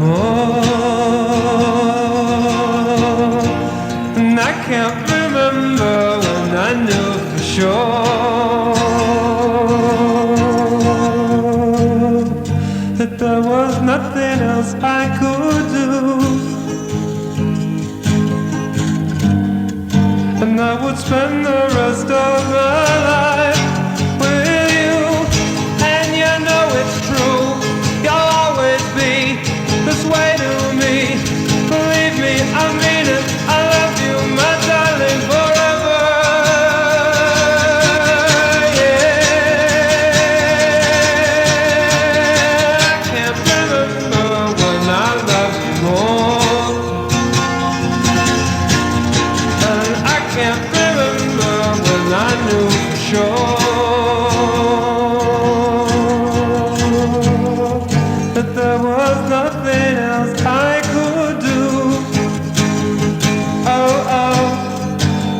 more. And I can't remember when I knew for sure that there was nothing else I could do. And I would spend the rest of my life with you. And you know it's true, you'll always be this way to me. Believe me, I mean it, I love you, my darling, forever. Yeah, I can't remember when I loved you more. And I can't remember when I knew for sure that there was nothing else I could do. Oh, oh,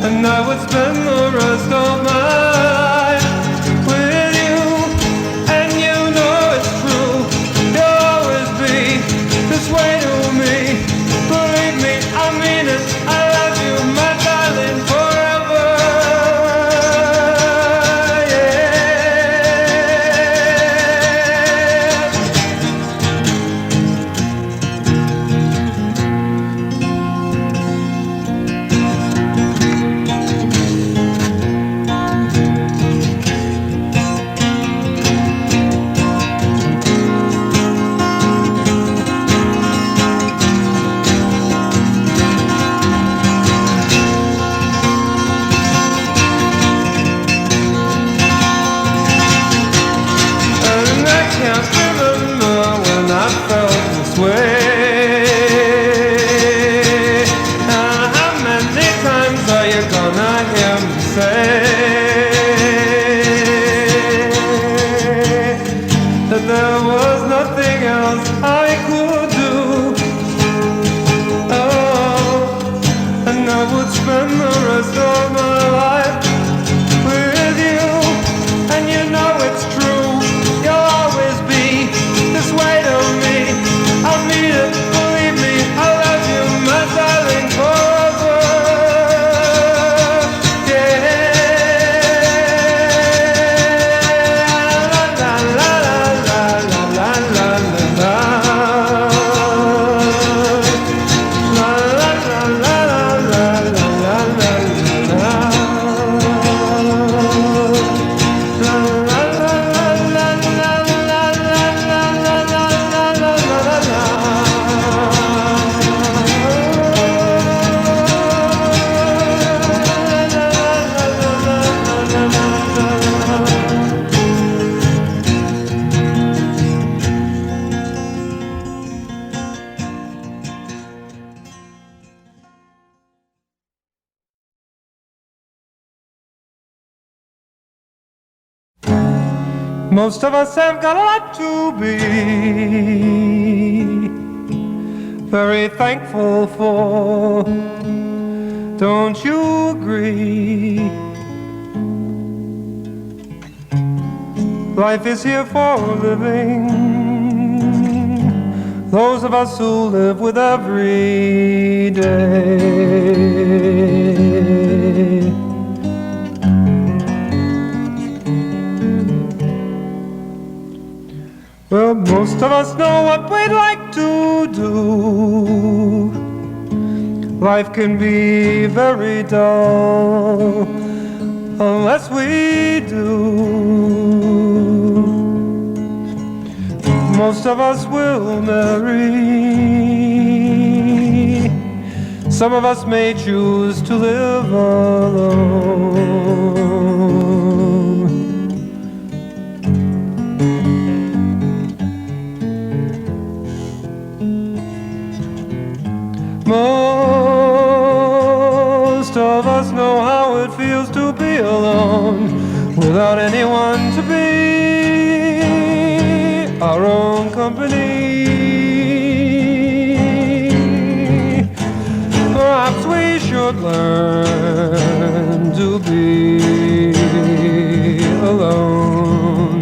and I would spend the rest of my life with you. And you know it's true, you'll always be this way to me. Believe me, I mean it, I love you, my darling, forever. And I can't remember when I felt this way. How many times are you gonna hear me say that there was nothing else I could do? Oh, and I would spend the rest of my life with you. And you know it's true, you'll always be this way to me. I mean it, believe me, I love you, my darling, forever. Yeah. La la la la la la la la la. La la la la la la la la la. Most of us have got a lot to be very thankful for. Don't you agree? Life is here for living. Those of us who live with every day. Well, most of us know what we'd like to do. Life can be very dull unless we do. Most of us will marry. Some of us may choose to live alone. Most of us know how it feels to be alone, without anyone to be our own company. Perhaps we should learn to be alone.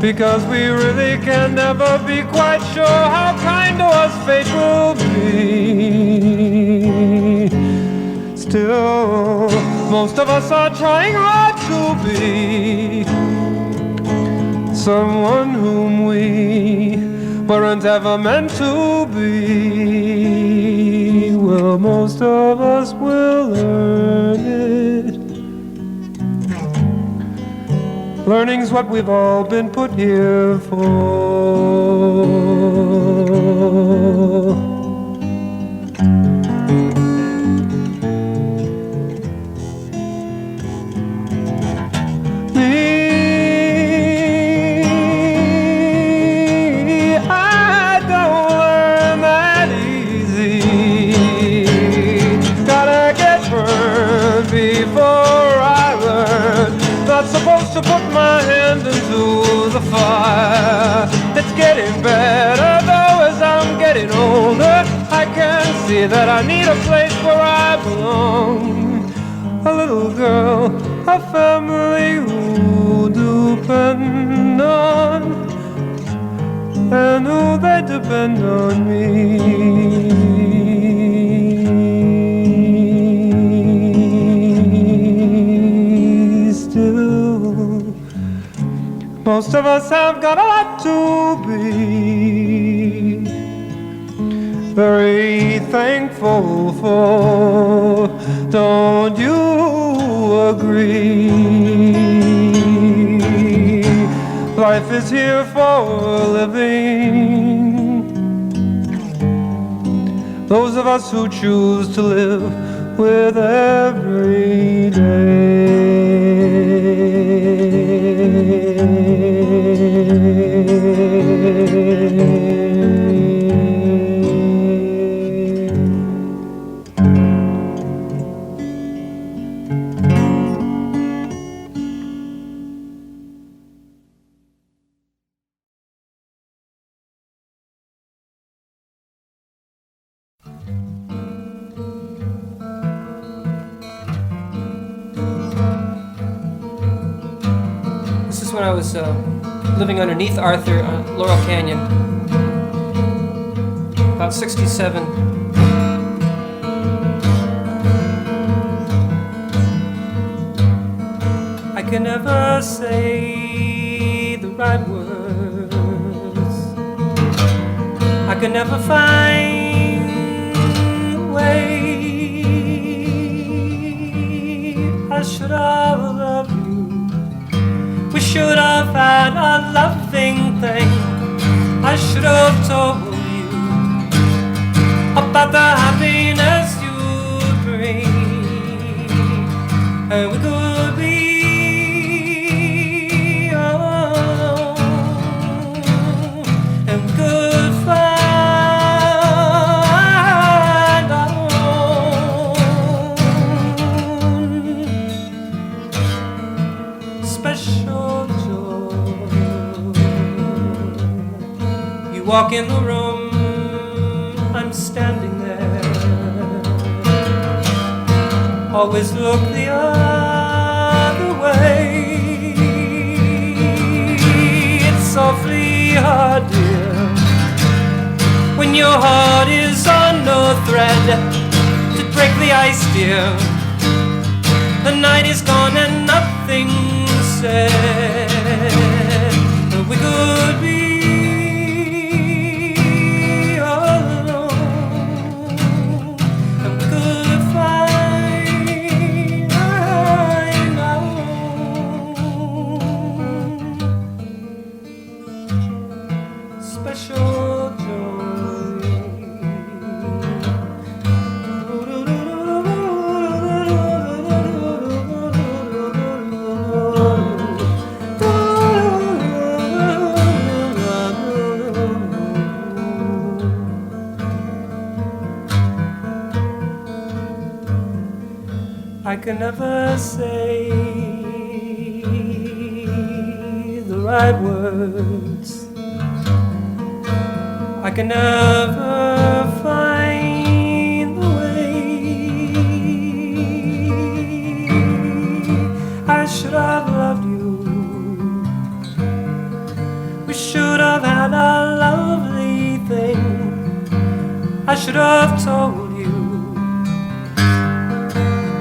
because we really can never be quite sure how kind to us fate will be. Still, most of us are trying hard to be someone whom we weren't ever meant to be. Well, most of us will learn it. Learning's what we've all been put here for. Me, I don't learn that easy. Gotta get burned before I learn. Not supposed to put my hand into the fire. It's getting better though as I'm getting older. I can see that I need a place where I belong. A little girl, a family who depend on, and who they depend on me. Most of us have got a lot to be very thankful for. Don't you agree? Life is here for living. Those of us who choose to live with every day. When I was living underneath Arthur on Laurel Canyon, about 67. I can never say the right words. I can never find a way. I should have loved you. We should have had a loving thing. I should have told you about the happiness you bring, and we could be alone, and we could find our own special. Walk in the room, I'm standing there. Always look the other way. It's awfully hard, dear, when your heart is on no thread to break the ice, dear. The night is gone and nothing's said. But we could be I can never say the right words. I can never find the way. I should have loved you should have told you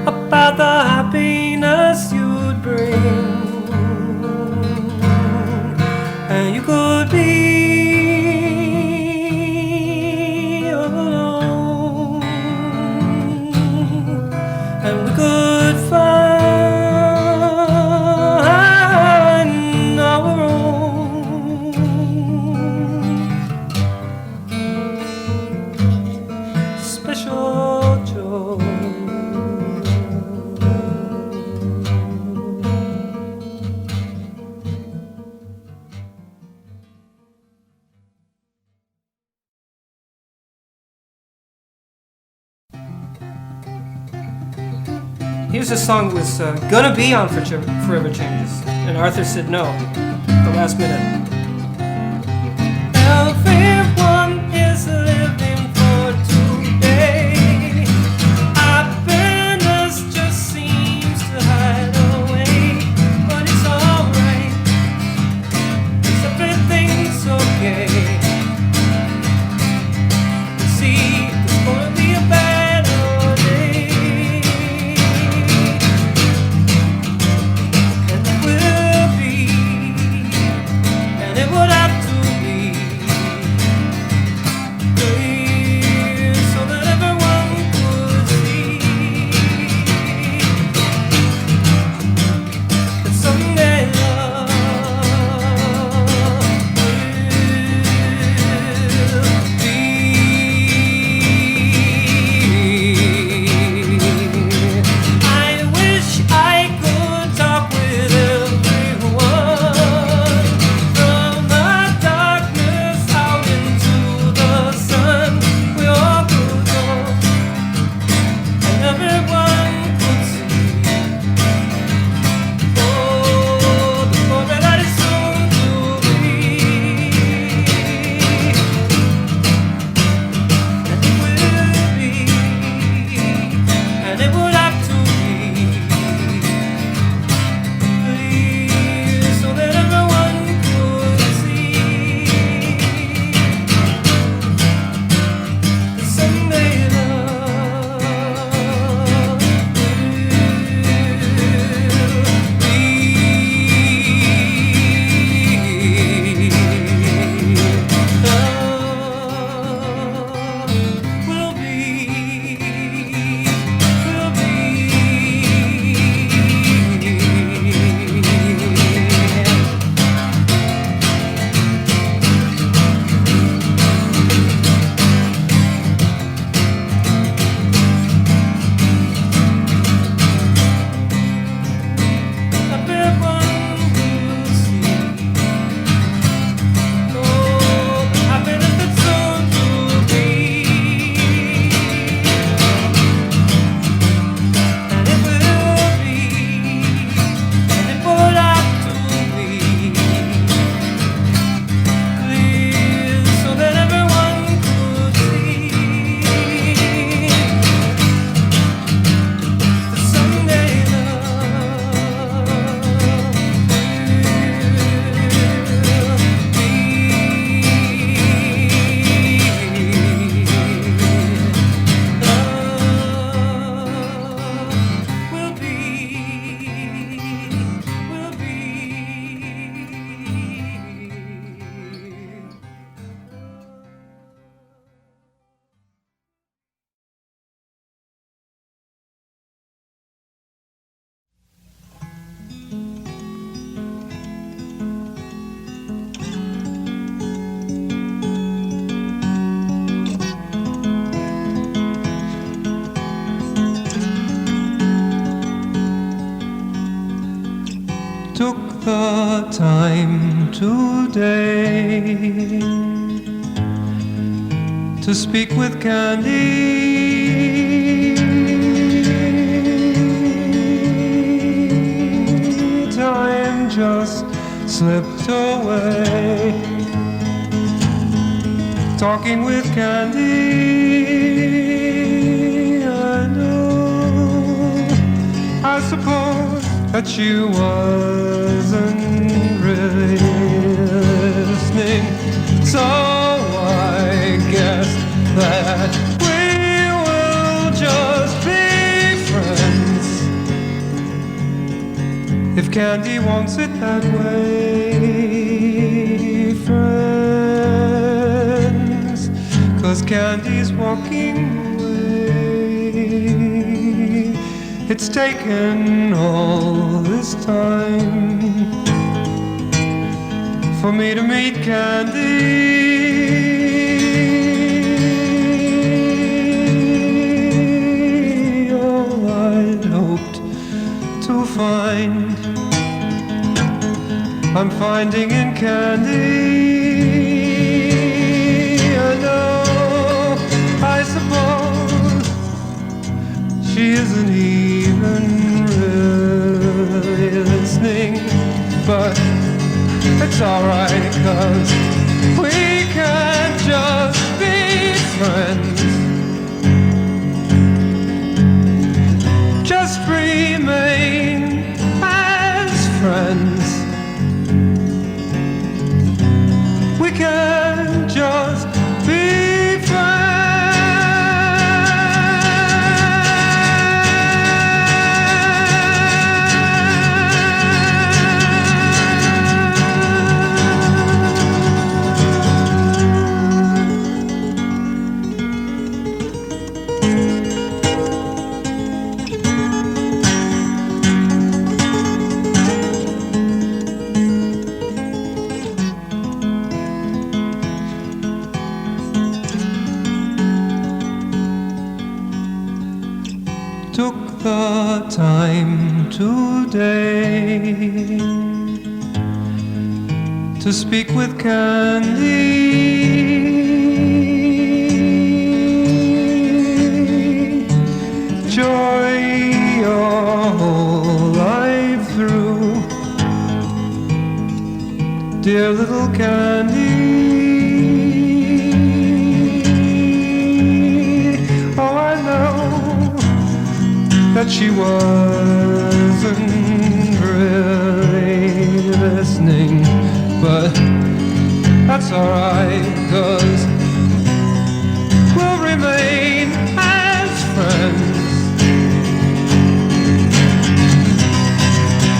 about the happiness you'd bring, and you could be alone, and we could find our own special joy. Here's a song that was gonna be on Forever Changes, and Arthur said no at the last minute. Everyone is living for today. Happiness just seems to hide away, but it's alright, 'cause everything's okay. You see, it's gonna be a better day. And it will be, and it would have to be clear so that everyone could see that someday love will be. I wish I could talk with everyone from the darkness out into the sun. We all could go, and everyone could see. Oh, the glory that is soon to be. And it will be, and it would have to be clear so that everyone could see that someday love will be. Took the time today to speak with Candy. Time just slipped away. Talking with Candy, I know. I suppose that she wasn't really listening, so I guess that Candy wants it that way, friends, 'cause Candy's walking away. It's taken all this time for me to meet Candy. All I'd hoped to find I'm finding in Candy. I know, I suppose she isn't even really listening, but it's alright, 'cause we can just be friends. Just remain as friends. We can just be the time today to speak with Candy. Joy your whole life through, dear little Candy. Oh, I know that she wasn't really listening, but that's alright, 'cause we'll remain as friends.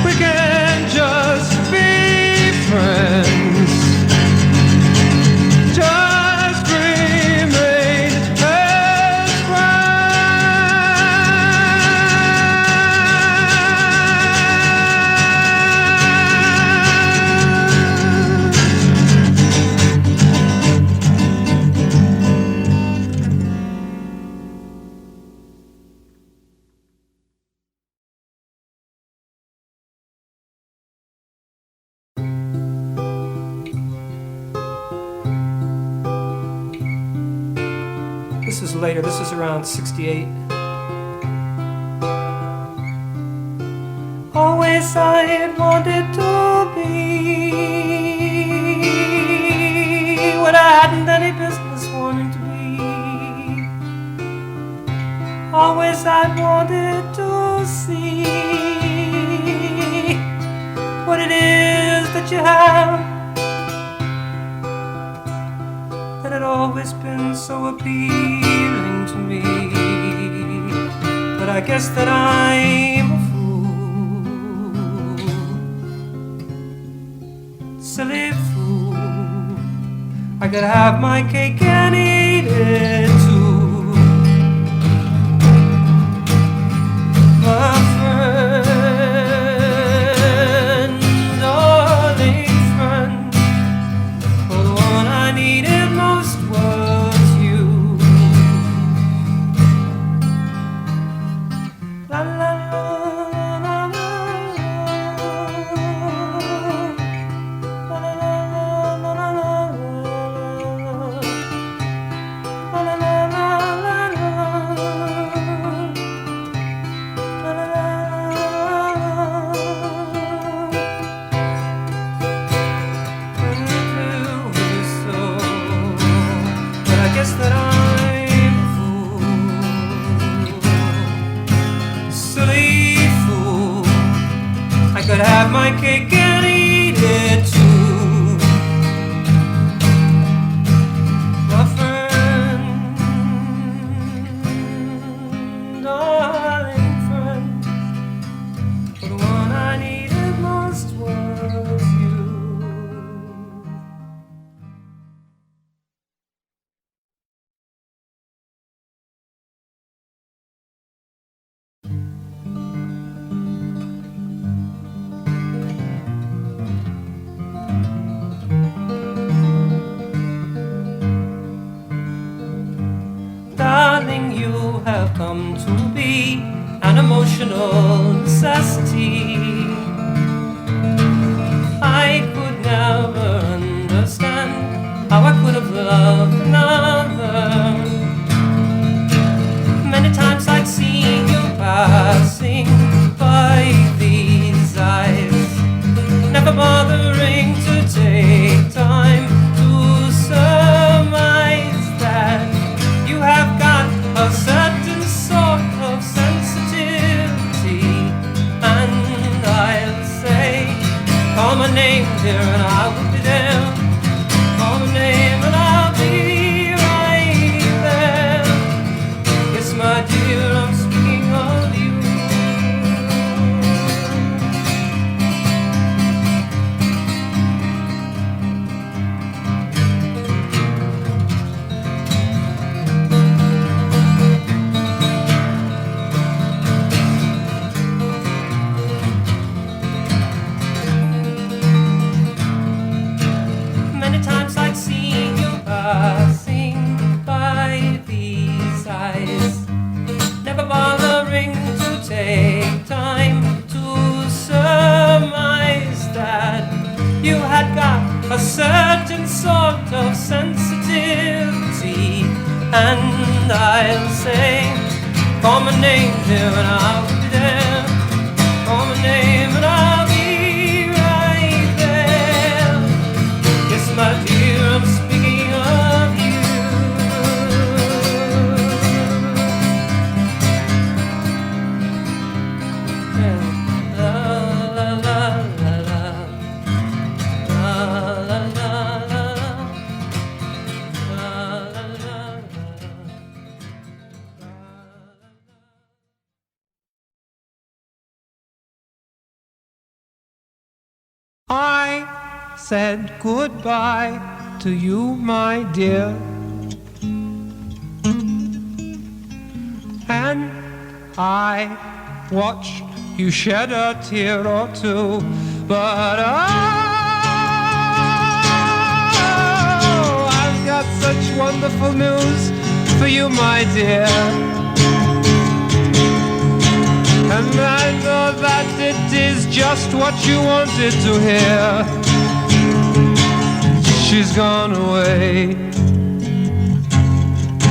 We can just be friends. Just remain as This is later, this is around 68. Always I had wanted to be what I hadn't any business wanting to be. Always I wanted to see what it is that you have that had always been so appealing to me. But I guess that I'm a fool, silly fool. I could have my cake and eat it too. My friend, darling friend, for the one I needed most was you. La la la la la la la la la la la. That I'm a fool, silly fool. I could have my cake and eat it too. My friend, darling friend, for the one I needed most. have come to be an emotional necessity. I could never understand how I could have loved another. Many times I'd seen you passing by these eyes, never bothering to take time to surmise that you have got a certain sort of sensitivity. And I'll say, call my name, dear, and I will be there. Call my name and I'll be right there. Yes, my dear, I'm speaking of you. Many times I'd seen you passing by these eyes, never bothering to take time to surmise that you had got a certain sort of sensitivity. And I'll say, call my name, dear, and I'll be there. Call my name and I'll be right there. Yes, my dear, I'm speaking of you. La la la la la. La la la la. La la la I said goodbye to you, my dear, and I watched you shed a tear or two, but I've got such wonderful news for you, my dear. And I know that it is just what you wanted to hear. She's gone away.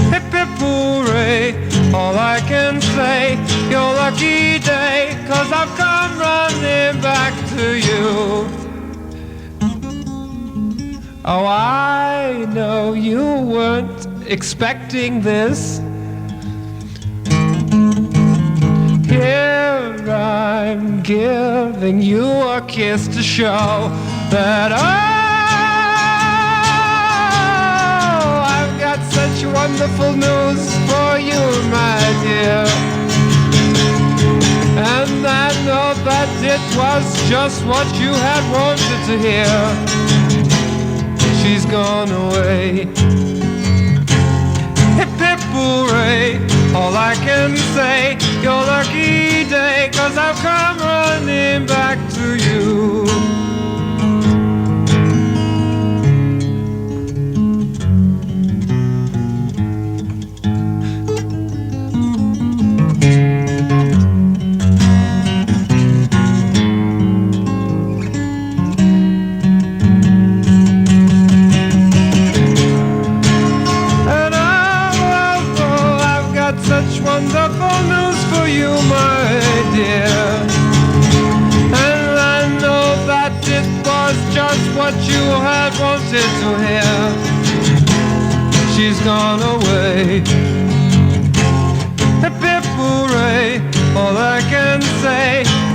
Hip-Hip Hooray, all I can say, your lucky day, 'cause I've come running back to you. Oh, I know you weren't expecting this. Here I'm giving you a kiss to show that I've got such wonderful news for you, my dear. And I know that it was just what you had wanted to hear. She's gone away. Hip-Hip Hooray, all I can say, your lucky day, 'cause I've come running back to you. Such wonderful news for you, my dear. And I know that it was just what you had wanted to hear. She's gone away. Hip-Hip Hooray, all I can say,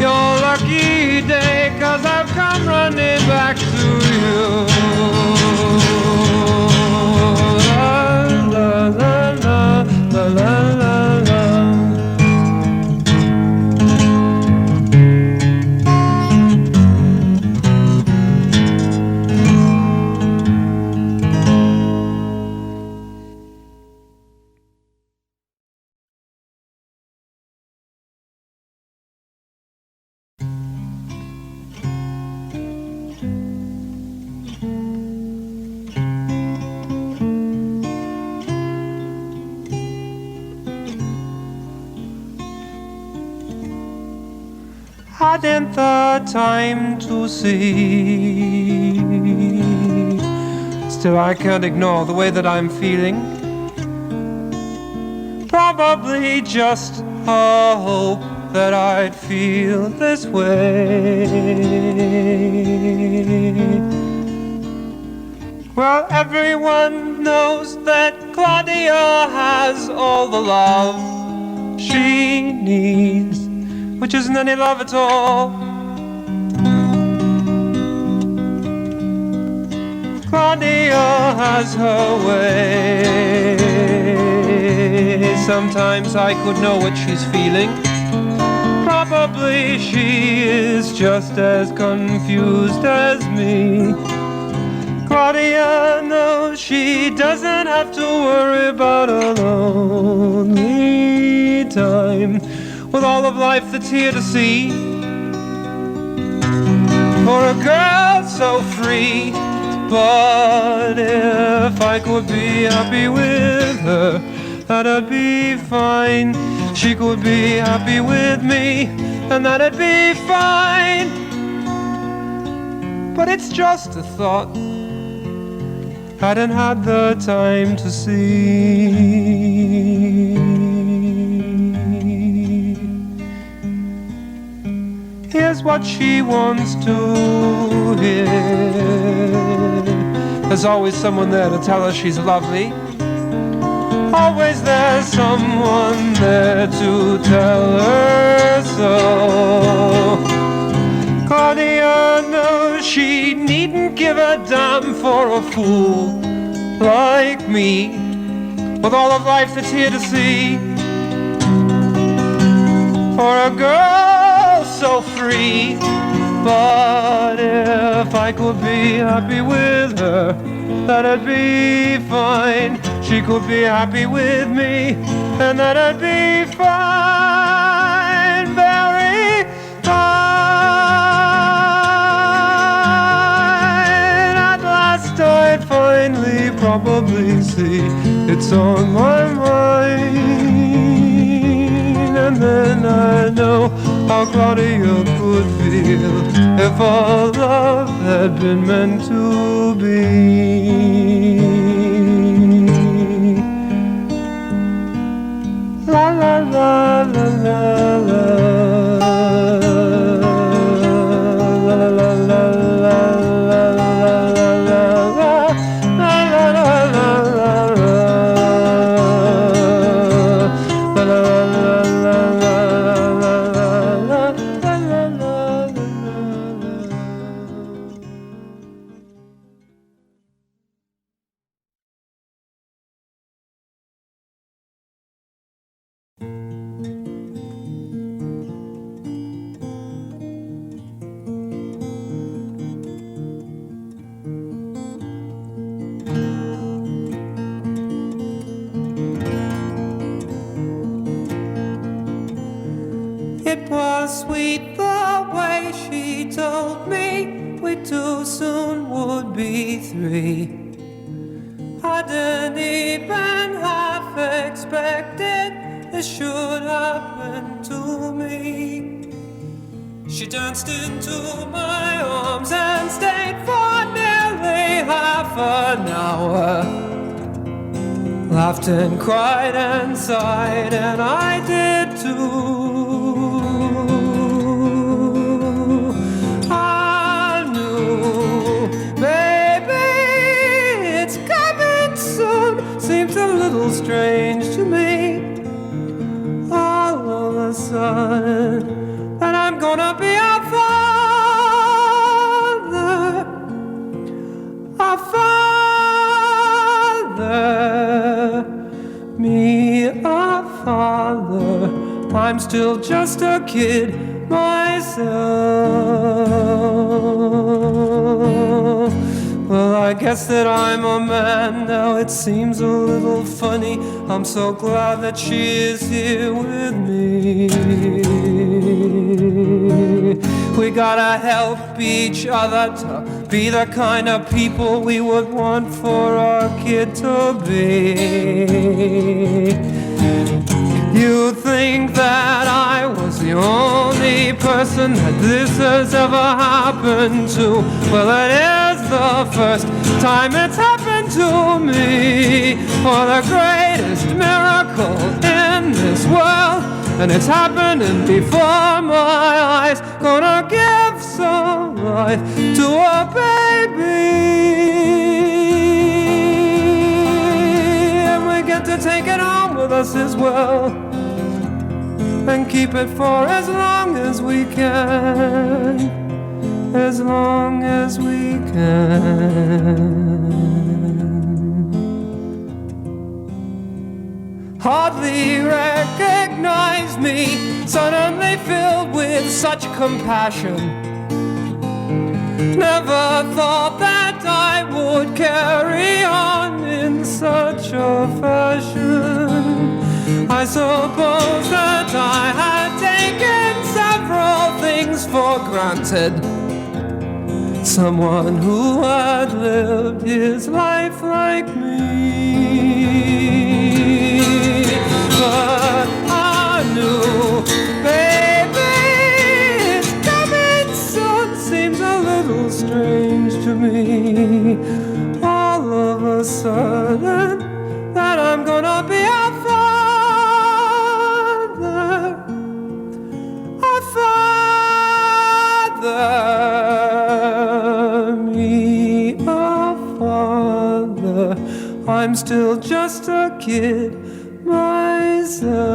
your lucky day, 'cause I've come running back to you. La la la la la la. hadn't the time to see. Still, I can't ignore the way that I'm feeling. Probably just a hope that I'd feel this way. Well, everyone knows that Claudia has all the love she needs, which isn't any love at all. Claudia has her way. Sometimes I could know what she's feeling. Probably she is just as confused as me. Claudia knows she doesn't have to worry about a lonely time, with all of life that's here to see. For a girl so free. But if I could be happy with her, that'd be fine. She could be happy with me, and that'd be fine. But it's just a thought, hadn't had the time to see. Here's what she wants to hear. There's always someone there to tell her she's lovely. Always there's someone there to tell her so. Claudia knows she needn't give a damn for a fool like me, with all of life that's here to see. For a girl so free. But if I could be happy with her, that'd be fine. She could be happy with me, and that'd be fine. Very fine. At last I'd finally probably see it's on my mind. And then I know how Claudia could feel if our love had been meant to be. La la la la la la. La la la la la la la It was sweet the way she told me we too soon would be three. I didn't even half expected this should happen to me. She danced into my arms and stayed for nearly half an hour. Laughed and cried and sighed, and I did too. I knew, baby, it's coming soon. Seems a little strange to me, all of a sudden, that I'm gonna be a father, a father, me a father. I'm still just a kid myself. Well, I guess that I'm a man now. It seems a little funny. I'm so glad that she is here with me. We gotta help each other to be the kind of people we would want for our kid to be. You think that I was the only person person that this has ever happened to. Well, it is the first time it's happened to me. For the greatest miracle in this world, and it's happening before my eyes. Gonna give some life to a baby, and we get to take it home with us as well, and keep it for as long as we can, as long as we can. Hardly recognize me, suddenly filled with such compassion. Never thought that I would carry on in such a fashion. I suppose that I had taken several things for granted. Someone who had lived his life like me. But I knew, baby, it's coming soon. Seems a little strange to me. All of a sudden, that I'm gonna be a father, a father, me a father. I'm still just a kid myself.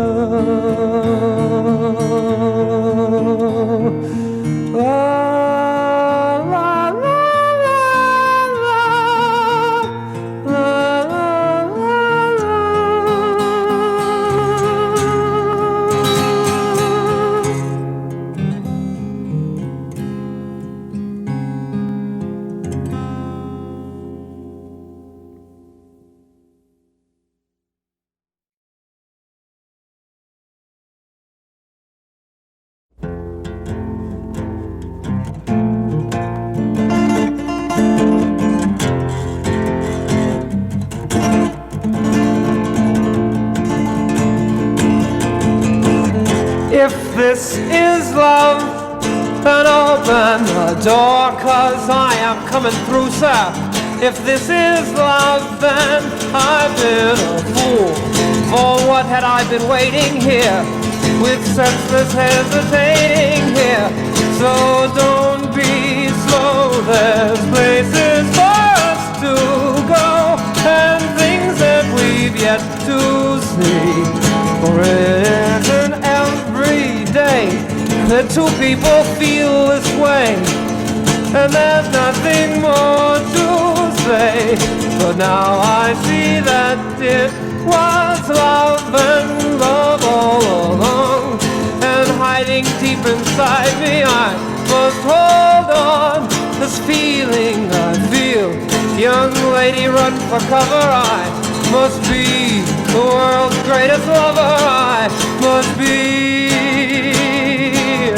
If this is love, then open the door, 'cause I am coming through, sir. If this is love, then I've been a fool. For what had I been waiting here, with senseless hesitating here? So don't be slow, there's places for us to go, and things that we've yet to see. For it isn't every day that two people feel this way, and there's nothing more to say. But now I see that it was love and love all along, and hiding deep inside me I must hold on. This feeling I feel, young lady, run for cover. I must be the world's greatest lover. I must be,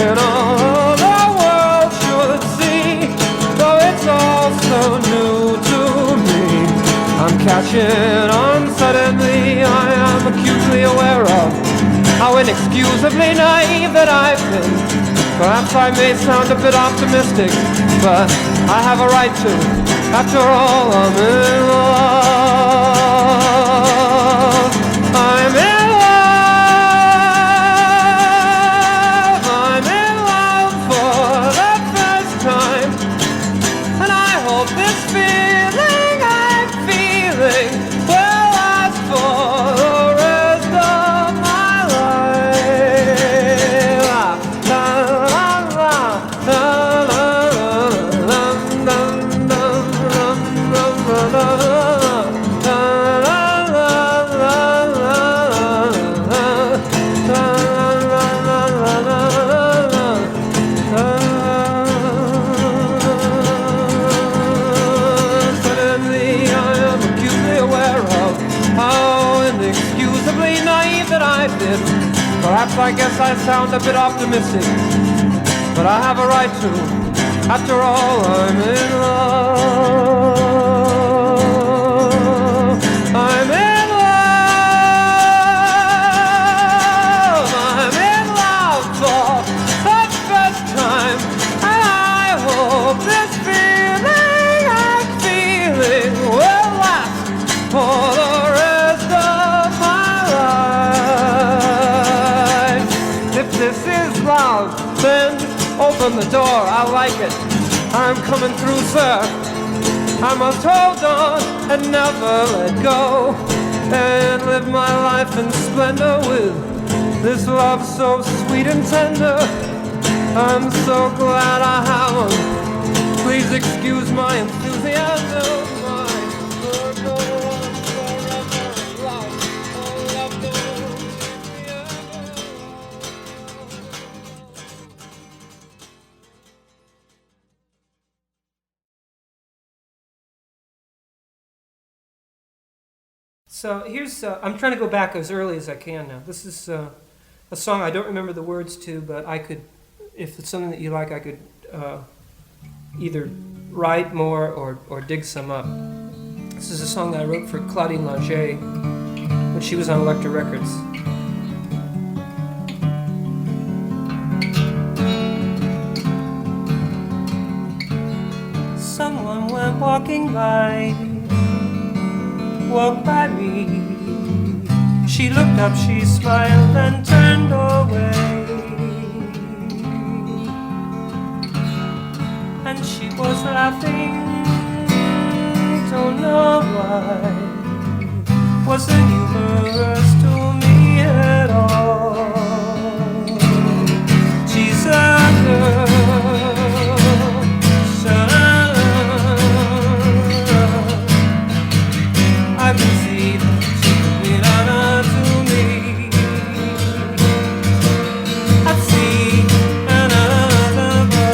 and all the world should see, though it's all so new to me. I'm catching on suddenly, I am acutely aware of how inexcusably naive that I've been. Perhaps I may sound a bit optimistic, but I have a right to. After all, I'm in love. I'm in love. I'm in love for the first time, and I hope this feeling I'm feeling will last for the rest of my life. La, la, la, la, la, la, la, la, la, perhaps I guess I sound a bit optimistic, but I have a right to. After all, I'm in love. I'm in love. I'm in love for the first time. I like it. I'm coming through, sir. I must hold on and never let go, and live my life in splendor with this love so sweet and tender. I'm so glad I have one. Please excuse my enthusiasm. So here's, I'm trying to go back as early as I can now. This is a song I don't remember the words to, but I could, if it's something that you like, I could either write more or dig some up. This is a song that I wrote for Claudine when she was on Elektra Records. Someone went walking by, walked by me. She looked up, she smiled and turned away. And she was laughing, don't know why. Wasn't humorous to me at all. She's a girl. I can see that she could be honor to me. I see another but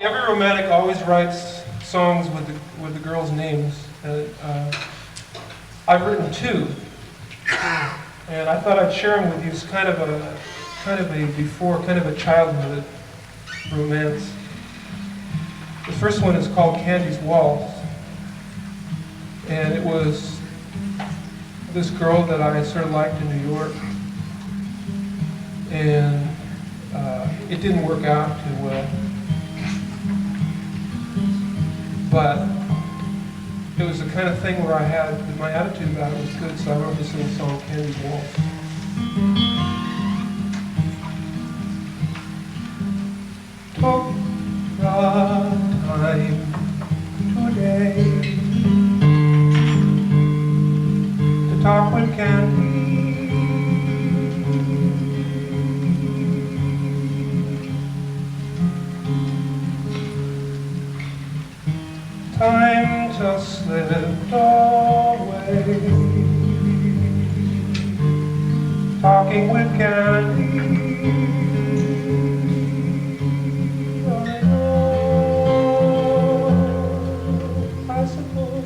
Every romantic always writes songs with the girls' names. I've written two, and I thought I'd share them with you as kind of a childhood romance. The first one is called Candy's Waltz, and it was this girl that I sort of liked in New York, and it didn't work out too well. But it was the kind of thing where my attitude about it was good, so I wrote this little song, Candy's Waltz. Took the time today to talk with Candy. Time just slipped away, talking with Candy. I know, I suppose,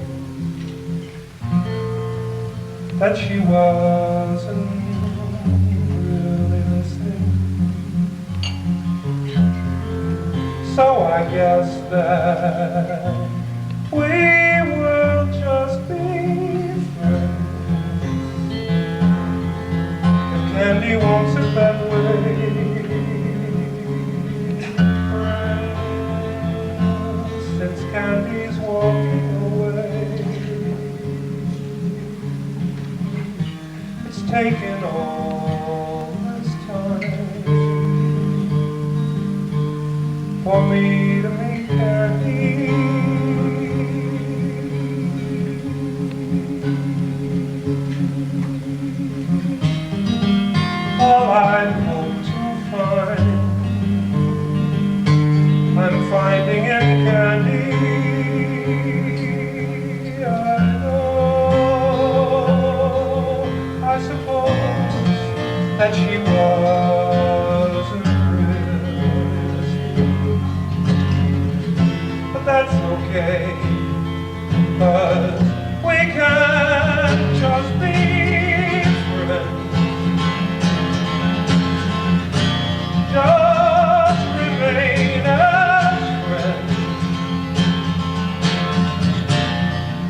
that she wasn't really listening. So I guess that we will just be friends. If Candy wants it that way, friends, since Candy's walking away, it's taken all this time for me to meet Candy. All I hope to 'cause we can't just be friends. Just remain as friends.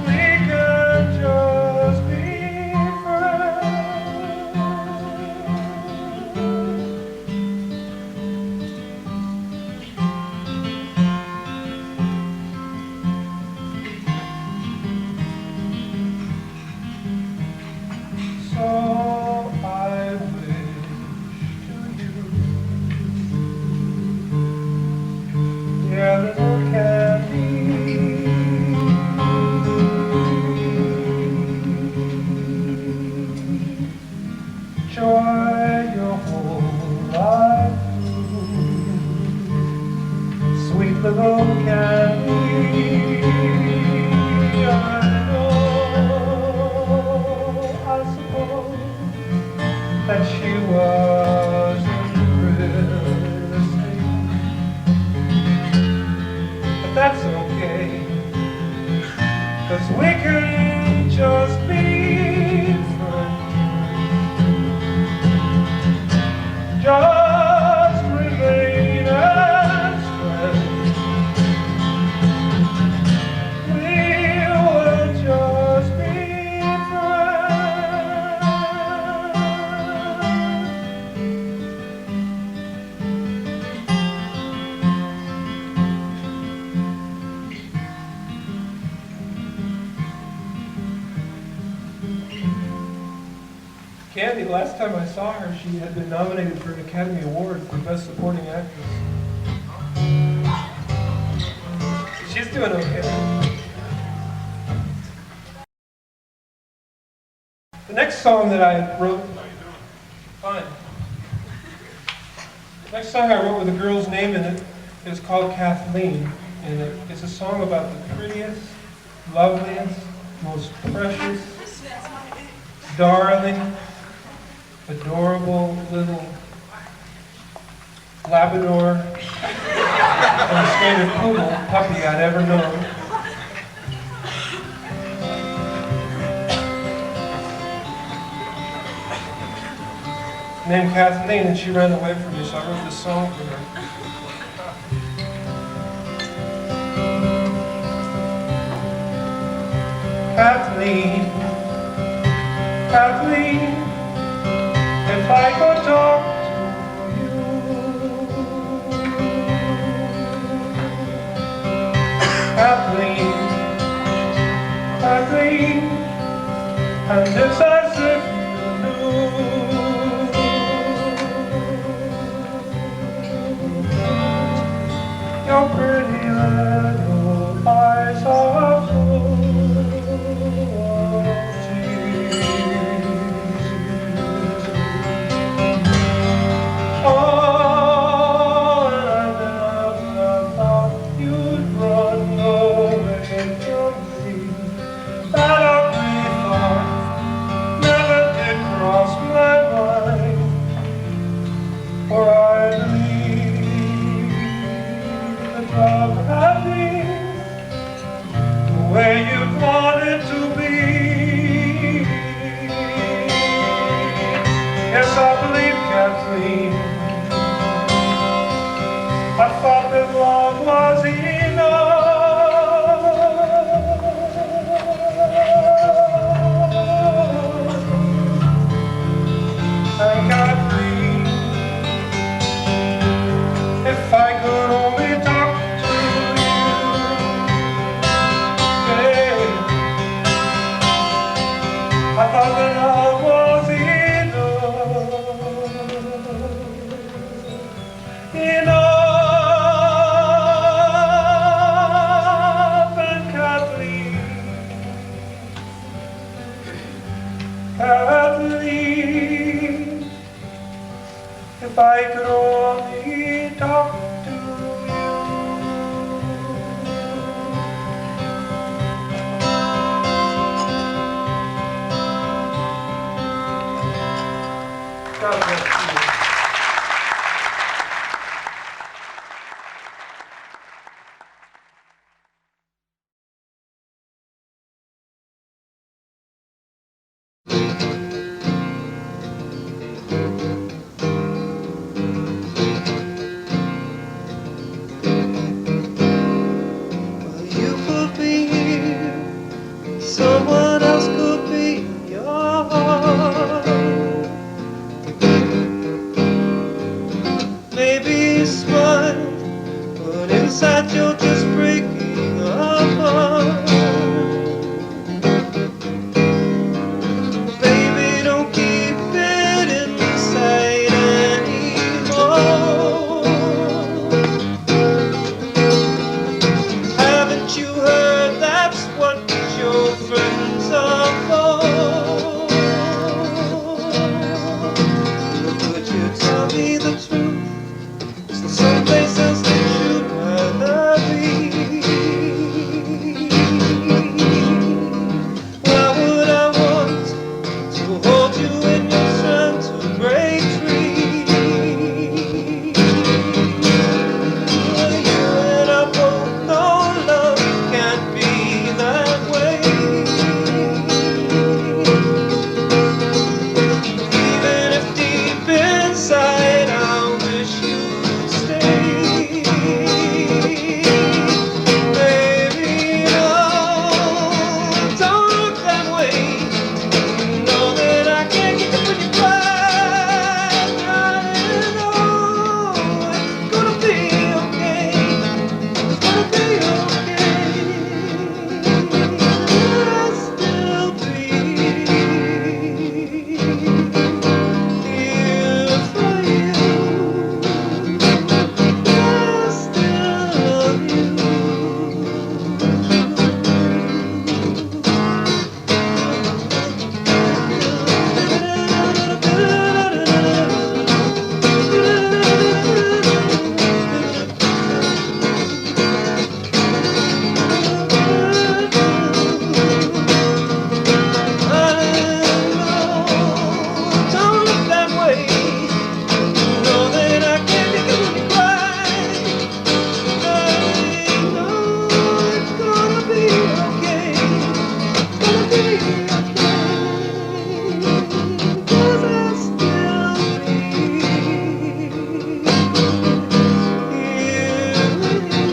We can just be friends. So I wish to you, dear little candy, joy your whole life through, sweet little candy. I suppose that she wasn't really asleep, but that's okay, 'cause we can just be friends. Just remain as friends. We will just be Candy, last time I saw her, she had been nominated for an Academy Award for Best Supporting Actress. She's doing okay. The next song that I wrote, fine. The next song I wrote with a girl's name in it is called Kathleen, and it's a song about the prettiest, loveliest, most precious, darling, adorable little Labrador and standard poodle puppy I'd ever known. Named Kathleen, and she ran away from me, so I wrote this song for her. Kathleen, Kathleen, if I could talk to you, Kathleen, Kathleen, and it's as if you knew. Your pretty little eyes are full of tears. Oh, and I never thought you'd run away from me. That ugly thought never did cross my mind, for I believe that love had been the way you wanted to be. Yes, I believe, Kathleen, I thought that love was enough. And Kathleen, if I could only talk to you, yeah. I thought that love was enough, and Kathleen, Kathleen, if I could only talk to you. God bless you. someone else could be yours. Maybe smile, but inside you're just breaking apart. Baby, don't keep it inside anymore. Haven't you heard that's what your friends are for? Would you tell me the truth? Is there someplace else that you'd rather be? Why would I want to hold you when you're trying to break free? You and I both know love can't be that way. Even if deep inside I wish you'd stay. Baby, no, don't look that way. You know that I can't get you when you cry. I know it's gonna be okay. It's gonna be okay. I'll still be here for you. I still love you. Don't look that way. You know that I can't make it when you cry. I know it's gonna be okay. It's gonna be okay. 'Cause I'll still be here with you.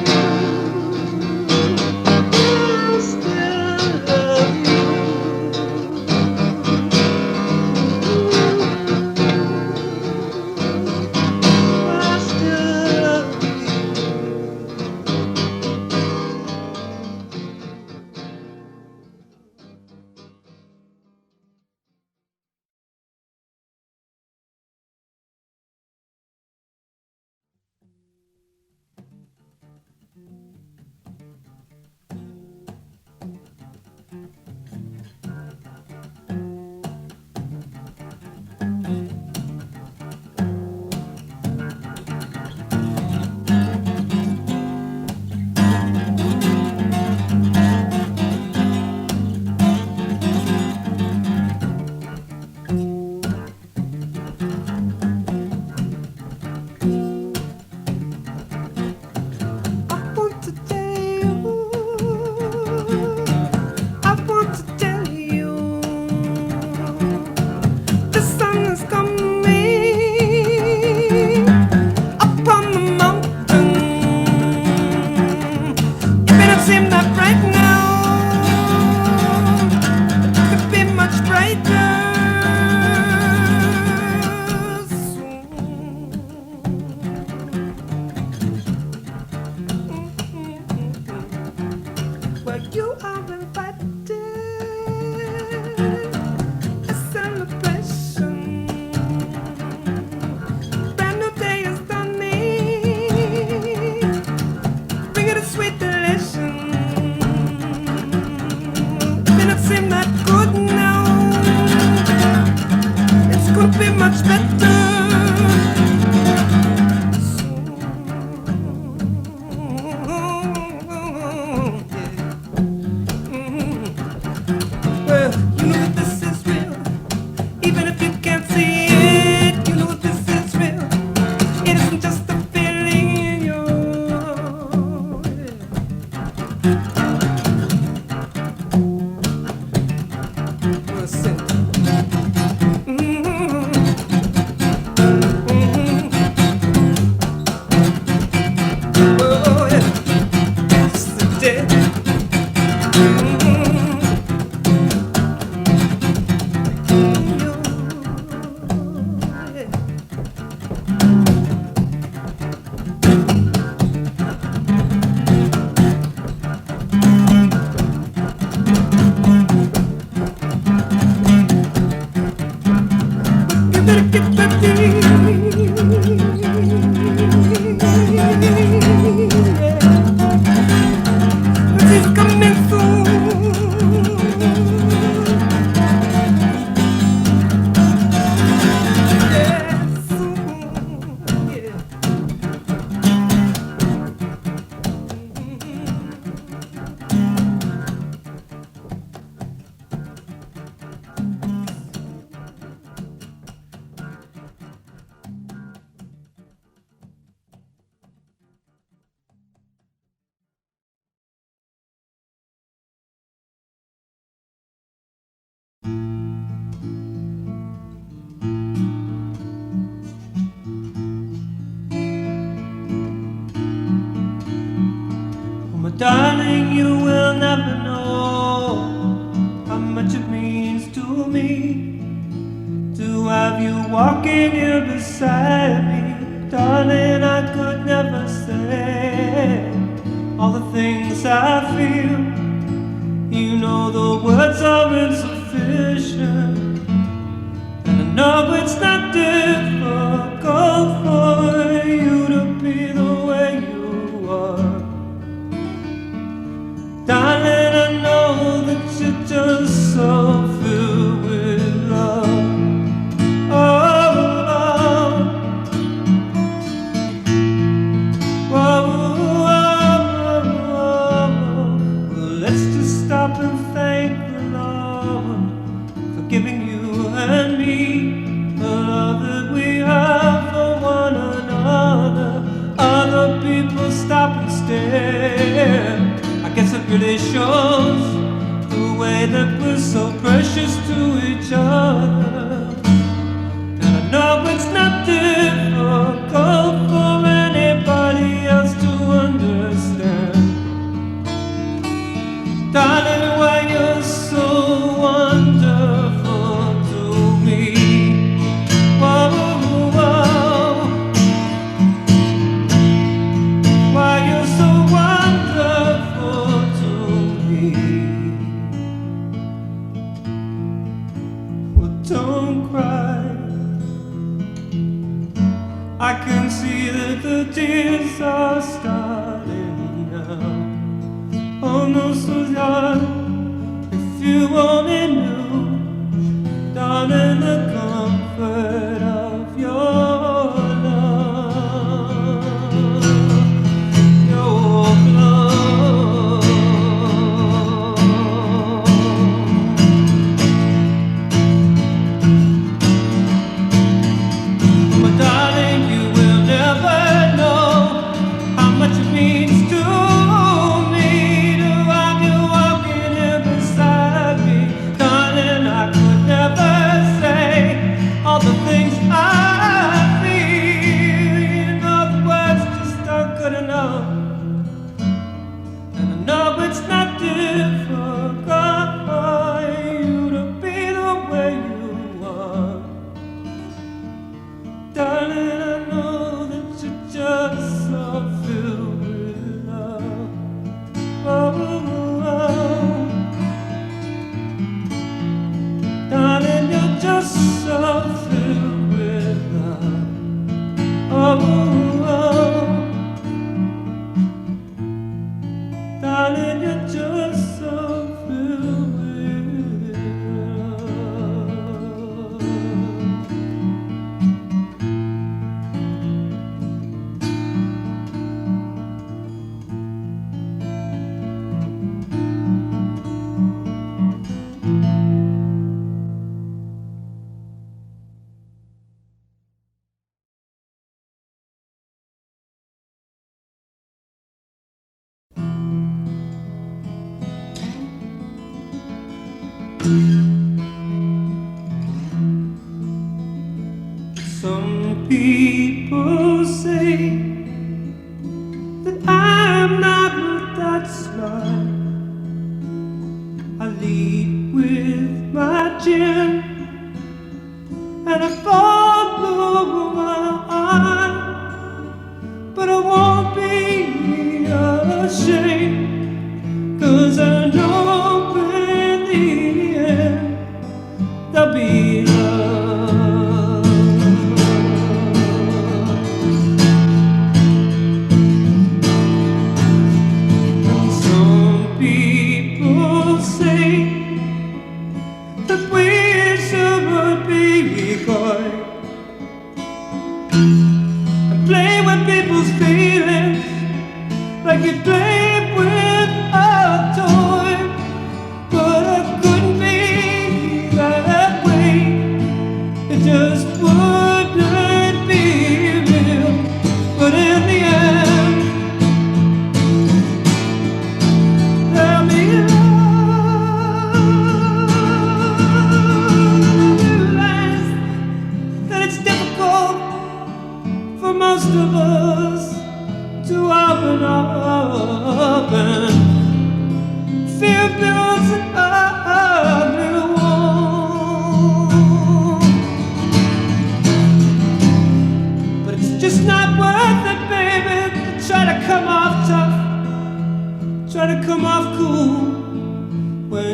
I'll still love you. I still love you. I want to tell you, the sun is coming upon the mountain. It may not seem that bright now, it could be much brighter soon. Well, you are invited, a celebration. Brand new day is dawning, bring it a sweet elation. It may not seem that good now, it's gonna be much better soon. Well, you know that this is real, even if you can't see it. You know this is real. It isn't just a feeling in your head. Darling, you will never know how much it means to me to have you walking here beside me. Darling, I could never say all the things I feel. You know the words are insufficient, and I know it's not difficult for you to be the way you are. Darling, I know that you're just so filled with love. Oh, whoa, well, let's just stop and thank the Lord for giving you and me the love that we have for one another. Other people stop and stare. I guess it really shows the way that we're so precious to each other. And I know it's not difficult for anybody else to understand. Darling, why you're so wonderful to me. Whoa, whoa. Why you're so wonderful to me. Well, don't cry. I can see that the tears are starting now. Oh no, so young, if you only knew, darling, the comfort of your love, your love. But darling, you will never know how much it means to me to have you walking here beside me. Darling, I could never say all the things I feel. You know the words just aren't good enough. And I know it's not difficult for you to be the way you are. Darling, I know that you're just so filled with love. Oh, darling, you're just so filled with love. Oh, darling, you're just so filled with love. Some people say that I'm not that smart. I lead with my chin and I follow my heart, but I won't be ashamed, 'cause I know in the end there'll be love. And some people say that we're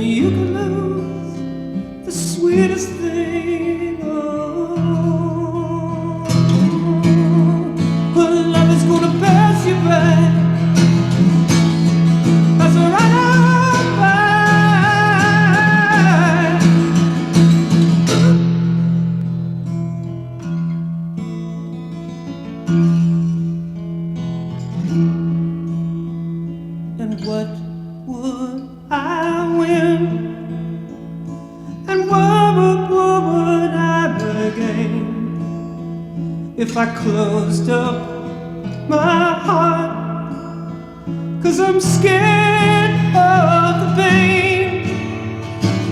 you can lose the sweetest thing. Oh, but love is gonna pass you by. That's right on by. And what would I win? And what would I gain if I closed up my heart? 'Cause I'm scared of the pain.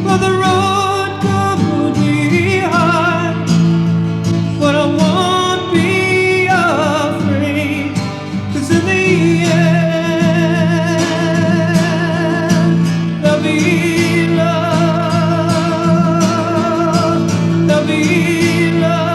Well, the road could be hard, but I won't be afraid. 'Cause in the end, there'll be love. There'll be love.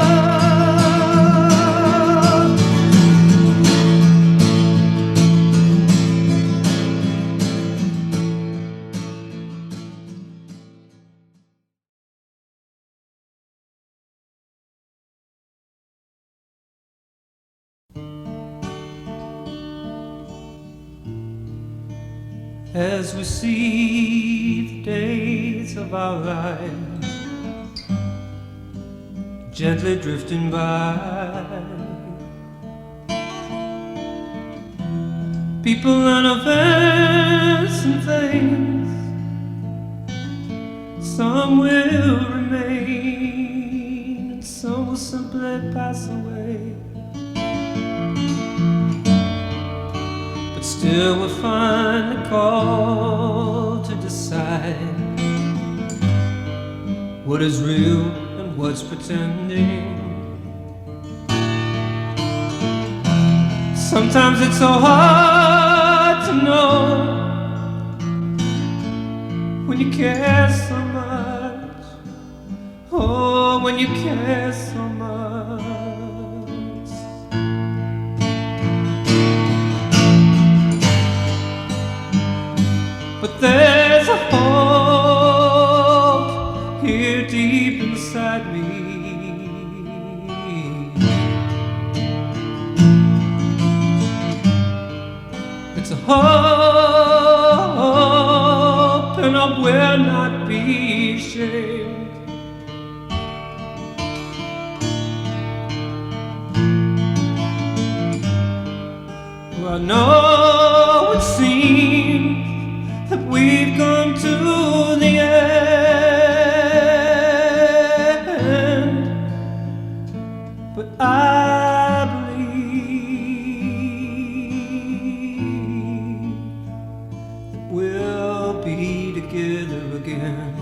As we see the days of our lives gently drifting by, people and events and things, some will remain and some will simply pass away. But still we'll find the call to decide what is real and what's pretending. Sometimes it's so hard to know when you care so much. Oh, when you care so much. But there's a hope here deep inside me. It's a hope, and I will not be ashamed. Well, I know it seems that we've come to the end, but I believe that we'll be together again.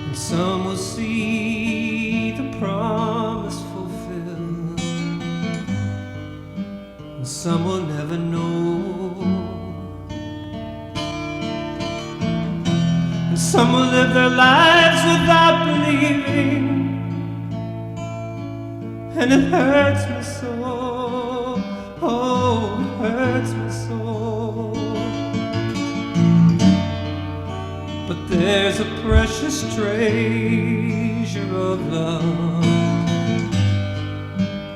And some will see the promise fulfilled, and some will never know. And some will live their lives without believing, and it hurts me so. Oh, it hurts me so. But there's a precious treasure of love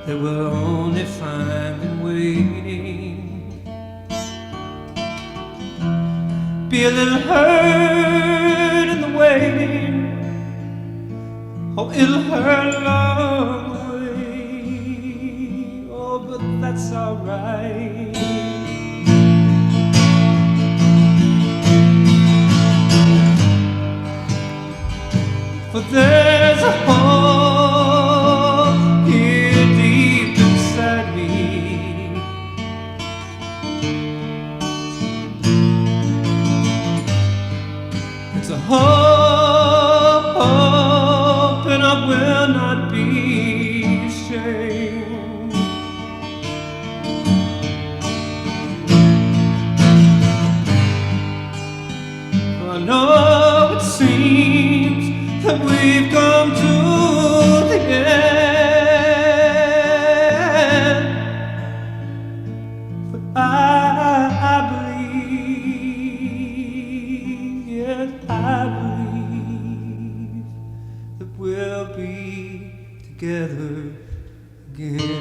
that we'll only find in waiting. Be a little hurt in the waiting. Oh, it'll hurt along the way. Oh, but that's alright. For there's a hope here deep inside me. It's a hope, and I will not be ashamed. For I know it seems that we've again.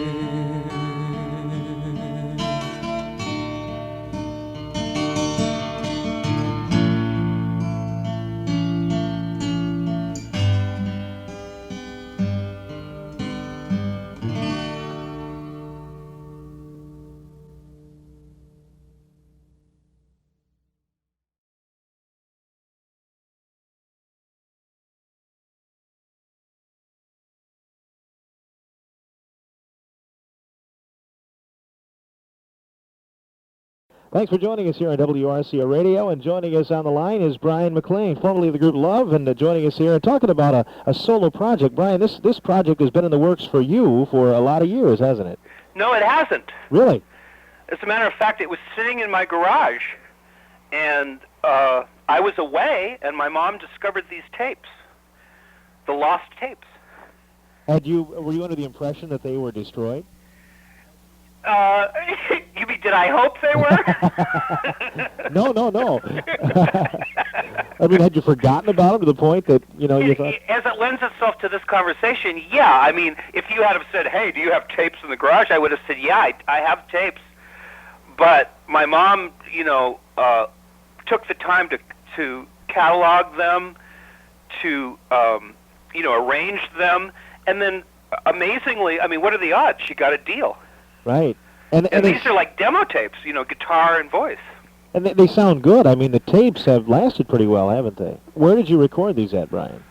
Thanks for joining us here on WRCA Radio, and joining us on the line is Bryan MacLean, formerly of the group Love, and joining us here and talking about a solo project. Bryan, this project has been in the works for you for a lot of years, hasn't it? No, it hasn't. Really? As a matter of fact, it was sitting in my garage, and I was away, and my mom discovered these tapes, the lost tapes. Were you under the impression that they were destroyed? You mean, did I hope they were? No. I mean, had you forgotten about them to the point that, you thought... As it lends itself to this conversation, yeah. I mean, if you had have said, hey, do you have tapes in the garage? I would have said, yeah, I have tapes. But my mom, took the time to catalog them, to, arrange them, and then, amazingly, I mean, what are the odds? She got a deal. Right. And these are like demo tapes, guitar and voice. And they sound good. I mean, the tapes have lasted pretty well, haven't they? Where did you record these at, Bryan?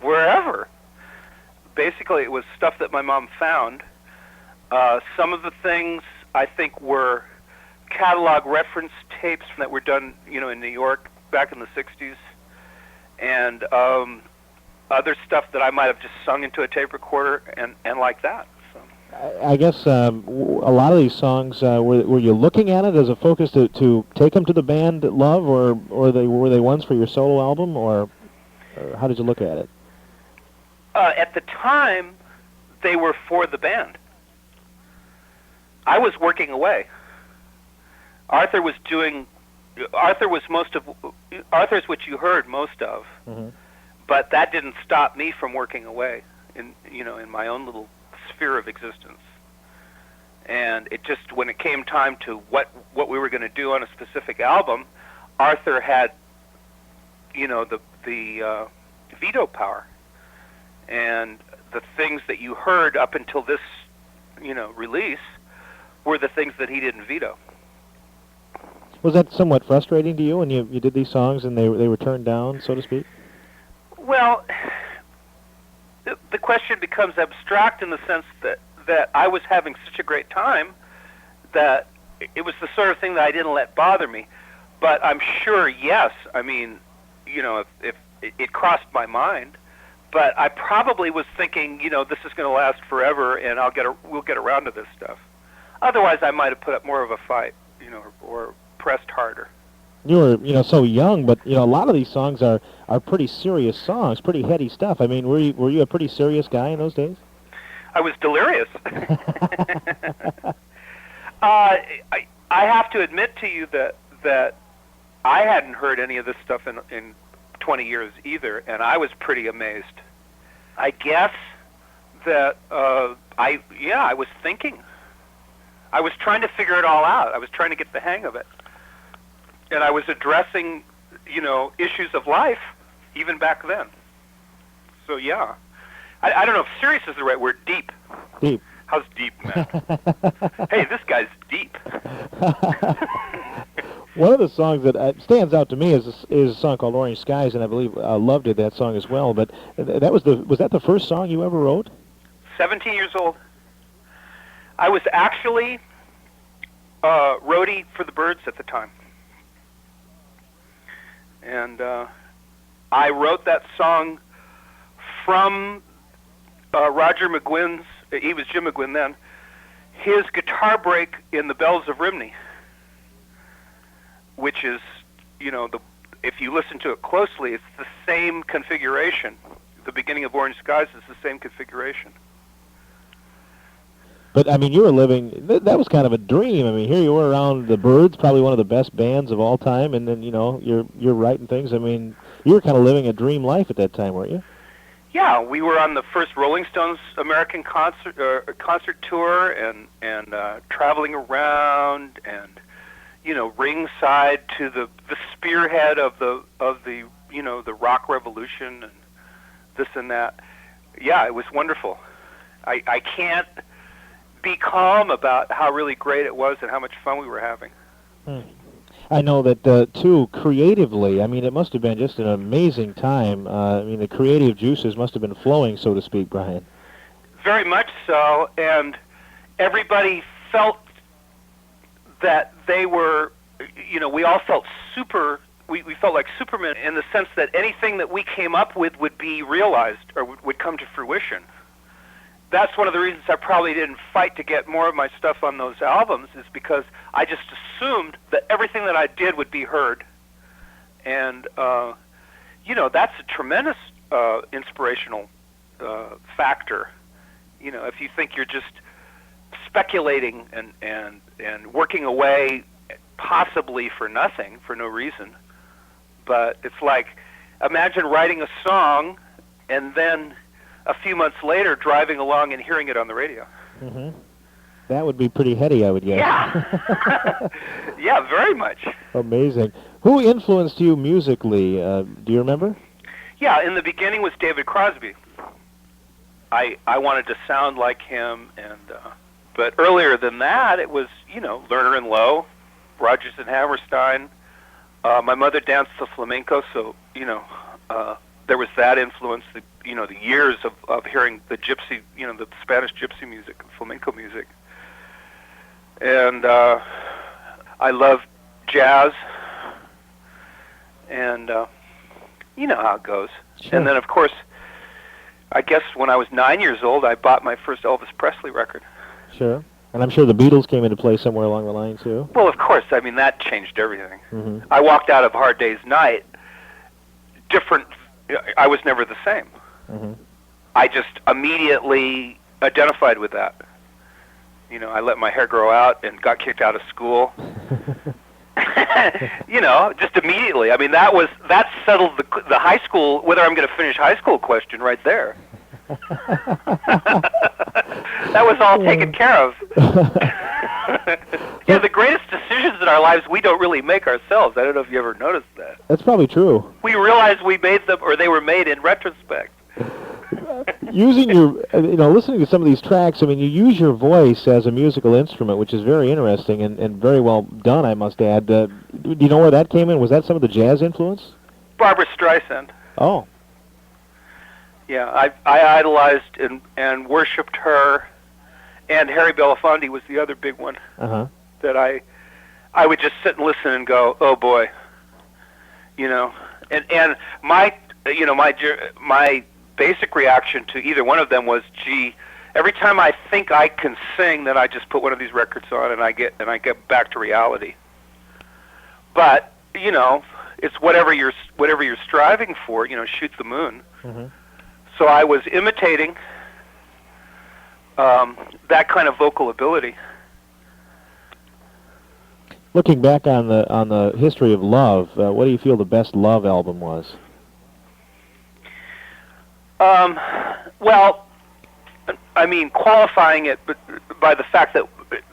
Wherever. Basically, it was stuff that my mom found. Some of the things, I think, were catalog reference tapes that were done, in New York back in the 60s. And other stuff that I might have just sung into a tape recorder and like that. So. I guess a lot of these songs, were you looking at it as a focus to take them to the band Love, or were they ones for your solo album, or how did you look at it? At the time, they were for the band. I was working away. Arthur's what you heard most of. Mm-hmm. But that didn't stop me from working away in my own little sphere of existence. And it just, when it came time to what we were going to do on a specific album, Arthur had, the veto power. And the things that you heard up until this, release were the things that he didn't veto. Was that somewhat frustrating to you when you did these songs and they were turned down, so to speak? Well, the question becomes abstract in the sense that I was having such a great time that it was the sort of thing that I didn't let bother me. But I'm sure, yes, I mean, if it crossed my mind, but I probably was thinking, this is going to last forever, and we'll get around to this stuff. Otherwise, I might have put up more of a fight, or pressed harder. You were, so young, but a lot of these songs are pretty serious songs, pretty heady stuff. I mean, were you a pretty serious guy in those days? I was delirious. I have to admit to you that I hadn't heard any of this stuff in 20 years either, and I was pretty amazed. I guess that I was thinking. I was trying to figure it all out. I was trying to get the hang of it. And I was addressing, issues of life even back then. So, yeah. I don't know if serious is the right word. Deep. Deep. How's deep, man? Hey, this guy's deep. One of the songs that stands out to me is a song called Orange Skies, and I believe Love did that song as well. But was that the first song you ever wrote? 17 years old. I was actually roadie for the Byrds at the time. And I wrote that song from Roger McGuinn's, he was Jim McGuinn then, his guitar break in The Bells of Rimney, which is, if you listen to it closely, it's the same configuration. The beginning of Orange Skies is the same configuration. But, I mean, you were living, that was kind of a dream. I mean, here you were around the Byrds, probably one of the best bands of all time, and then, you're writing things. I mean, you were kind of living a dream life at that time, weren't you? Yeah, we were on the first Rolling Stones American concert tour, and traveling around, and ringside to the spearhead of the the rock revolution and this and that. Yeah, it was wonderful. I can't be calm about how really great it was and how much fun we were having. I know that, too, creatively, I mean, it must have been just an amazing time. I mean, the creative juices must have been flowing, so to speak, Bryan. Very much so, and everybody felt that they were, we all felt we felt like Superman in the sense that anything that we came up with would be realized or would come to fruition. That's one of the reasons I probably didn't fight to get more of my stuff on those albums, is because I just assumed that everything that I did would be heard. And, that's a tremendous inspirational factor. If you think you're just speculating and working away possibly for nothing, for no reason. But it's like, imagine writing a song and then a few months later driving along and hearing it on the radio. Mm-hmm. That would be pretty heady, I would guess. Yeah. Yeah, very much. Amazing. Who influenced you musically? Do you remember? Yeah, in the beginning was David Crosby. I wanted to sound like him, but earlier than that, it was, Lerner and Lowe, Rodgers and Hammerstein. My mother danced the flamenco, so, there was that influence, the years of hearing the gypsy, the Spanish gypsy music, flamenco music. And I love jazz, and you know how it goes. Sure. And then, of course, I guess when I was 9 years old, I bought my first Elvis Presley record. Sure. And I'm sure the Beatles came into play somewhere along the line, too. Well, of course. I mean, that changed everything. Mm-hmm. I walked out of Hard Day's Night different. I was never the same. Mm-hmm. I just immediately identified with that. I let my hair grow out and got kicked out of school. Just immediately. I mean, that settled the high school, whether I'm going to finish high school question right there. That was all taken care of. Yeah, the greatest decisions in our lives we don't really make ourselves. I don't know if you ever noticed that. That's probably true. We realize we made them, or they were made in retrospect. Using your, listening to some of these tracks, I mean, you use your voice as a musical instrument, which is very interesting and very well done, I must add. Do you know where that came in? Was that some of the jazz influence? Barbra Streisand. Oh. Yeah, I idolized and worshipped her, and Harry Belafonte was the other big one. Uh-huh. That I would just sit and listen and go, oh boy, and my basic reaction to either one of them was, gee, every time I think I can sing, then I just put one of these records on and I get back to reality. But it's whatever you're striving for. Shoot the moon. Mm-hmm. So I was imitating that kind of vocal ability. Looking back on the history of Love, what do you feel the best Love album was? Well, I mean, qualifying it by the fact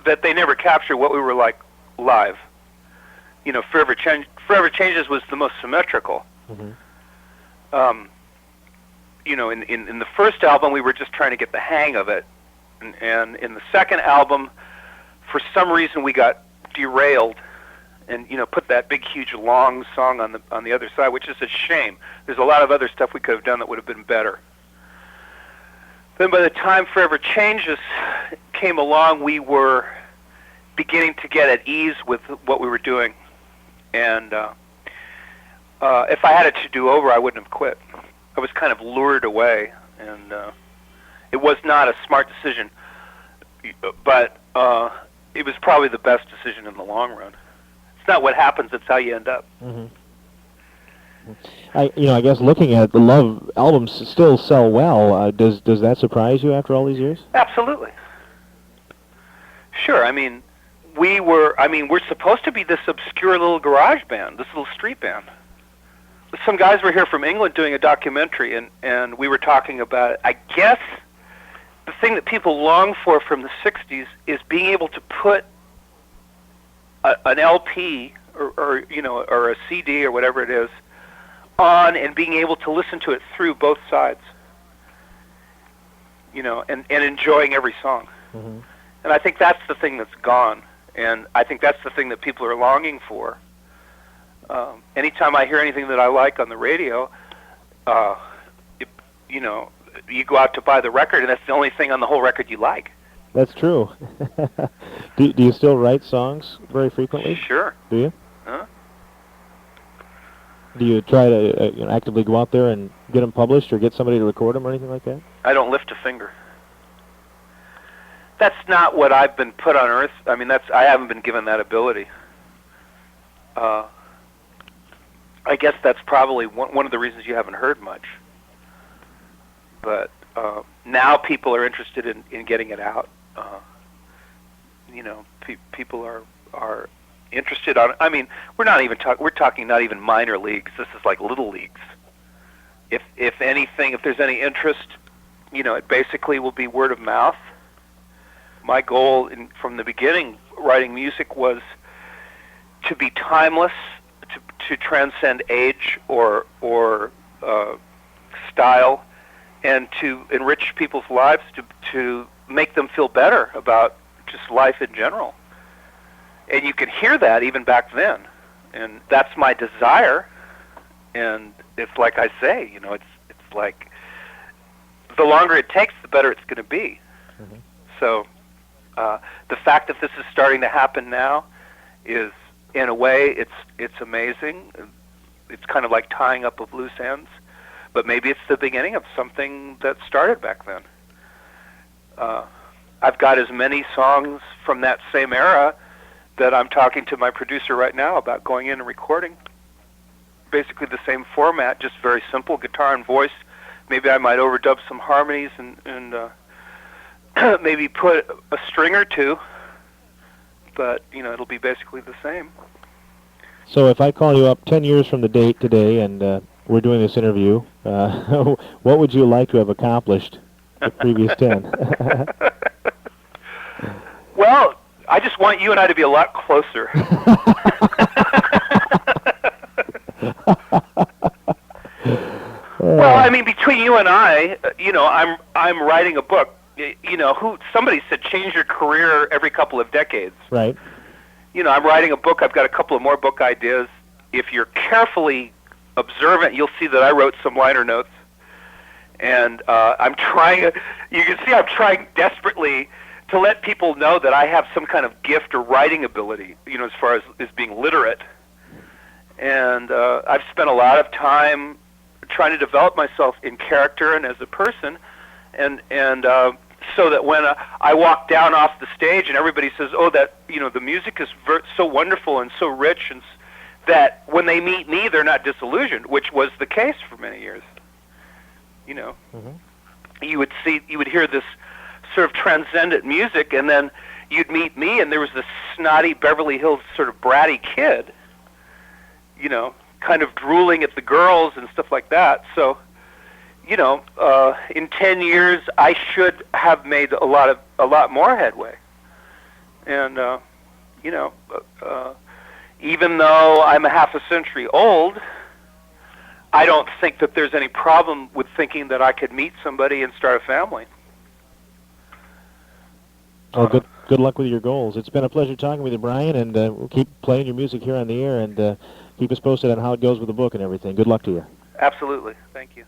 that they never captured what we were like live. Forever Changes was the most symmetrical. Mm-hmm. In the first album, we were just trying to get the hang of it, and in the second album, for some reason, we got derailed, and put that big, huge, long song on the other side, which is a shame. There's a lot of other stuff we could have done that would have been better. Then by the time Forever Changes came along, we were beginning to get at ease with what we were doing, and if I had it to do over, I wouldn't have quit. I was kind of lured away, and it was not a smart decision, but it was probably the best decision in the long run. It's not what happens, it's how you end up. Mm-hmm. I guess looking at the Love albums still sell well. Does that surprise you after all these years? Absolutely. Sure. I mean, we're supposed to be this obscure little garage band, this little street band. some guys were here from England doing a documentary, and we were talking about it. I guess the thing that people long for from the 60s is being able to put an LP or a CD or whatever it is on and being able to listen to it through both sides, and enjoying every song. Mm-hmm. And I think that's the thing that's gone, and I think that's the thing that people are longing for. Anytime I hear anything that I like on the radio, you go out to buy the record, and that's the only thing on the whole record you like. That's true. Do you still write songs very frequently? Sure. Do you? Huh? Do you try to actively go out there and get them published or get somebody to record them or anything like that? I don't lift a finger. That's not what I've been put on earth. I mean, I haven't been given that ability. I guess that's probably one of the reasons you haven't heard much. But now people are interested in getting it out. People are interested on. I mean, we're not even we're talking not even minor leagues. This is like little leagues. If anything, if there's any interest, it basically will be word of mouth. My goal from the beginning, writing music, was to be timeless, to transcend age or style, and to enrich people's lives, to make them feel better about just life in general. And you can hear that even back then, and that's my desire. And it's like I say, it's like the longer it takes, the better it's going to be. Mm-hmm. So the fact that this is starting to happen now is, in a way, it's amazing. It's kind of like tying up of loose ends, but maybe it's the beginning of something that started back then. I've got as many songs from that same era that I'm talking to my producer right now about going in and recording. Basically the same format, just very simple, guitar and voice. Maybe I might overdub some harmonies and maybe put a string or two, but it'll be basically the same. So if I call you up 10 years from the date today and we're doing this interview, what would you like to have accomplished the previous 10? Well, I just want you and I to be a lot closer. Well, I mean, between you and I, I'm writing a book. Somebody said change your career every couple of decades. Right. I'm writing a book. I've got a couple of more book ideas. If you're carefully observant, you'll see that I wrote some liner notes. And I'm trying, you can see I'm trying desperately to let people know that I have some kind of gift or writing ability, as far as being literate. And I've spent a lot of time trying to develop myself in character and as a person, and so that when I walk down off the stage and everybody says, "Oh, that the music is so wonderful and so rich," and that when they meet me, they're not disillusioned, which was the case for many years. Mm-hmm. You would hear this sort of transcendent music, and then you'd meet me, and there was this snotty Beverly Hills sort of bratty kid, kind of drooling at the girls and stuff like that. So, in 10 years, I should have made a lot more headway. And, even though I'm a half a century old, I don't think that there's any problem with thinking that I could meet somebody and start a family. Well, good luck with your goals. It's been a pleasure talking with you, Bryan, and we'll keep playing your music here on the air and keep us posted on how it goes with the book and everything. Good luck to you. Absolutely. Thank you.